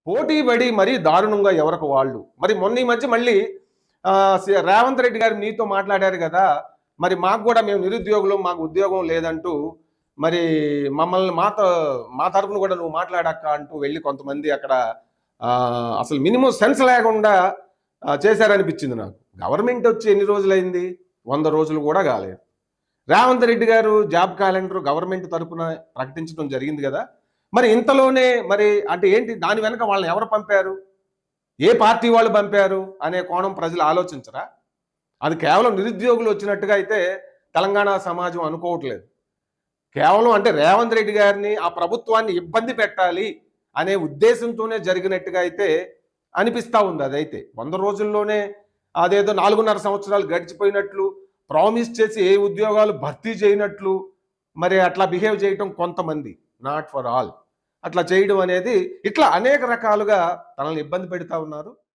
పోటీ పడి మరీ దారుణంగా ఎవరికి వాళ్ళు. మరి మొన్న ఈ మధ్య మళ్ళీ రేవంత్ రెడ్డి గారు మీతో మాట్లాడారు గదా! మరి మాకు గూడా మేము నిరుద్యోగులం, మాకు ఉద్యోగం లేదంటూ మరి మమ్మల్ని మా తరపున గూడా నువ్వు మాట్లాడక్క అంటూ వెళ్లి కొంతమంది అక్కడ అసలు మినిమమ్ సెన్స్ లేకుండా చేశారనిపించింది నాకు. గవర్నమెంట్ వచ్చి ఎన్ని రోజులైంది? 100 రోజులు గూడా గాలేదు. రేవంత్ రెడ్డి గారు జాబ్ క్యాలెండర్ గవర్నమెంట్ తరపున ప్రకటించడం జరిగింది గదా! మరి ఇంతలోనే మరి అంటే ఏంటి దాని వెనక వాళ్ళని ఎవరు పంపారు? ఏ పార్టీ వాళ్ళు పంపారు? అనే కోణం ప్రజలు ఆలోచించరా? అది కేవలం నిరుద్యోగులు వచ్చినట్టుగా అయితే తెలంగాణ సమాజం అనుకోవట్లేదు. కేవలం అంటే రేవంత్ రెడ్డి గారిని, ఆ ప్రభుత్వాన్ని ఇబ్బంది పెట్టాలి అనే ఉద్దేశంతోనే జరిగినట్టుగా అయితే అనిపిస్తా ఉంది అదైతే. 100 రోజుల్లోనే అదేదో 4.5 సంవత్సరాలు గడిచిపోయినట్లు, ప్రామిస్ చేసి ఏ ఉద్యోగాలు భర్తీ చేయనట్లు, మరి అట్లా బిహేవ్ చేయటం కొంతమంది. Not for all. అట్లా చేయడం అనేది ఇట్లా అనేక రకాలుగా తనని ఇబ్బంది పెడతా ఉన్నారు.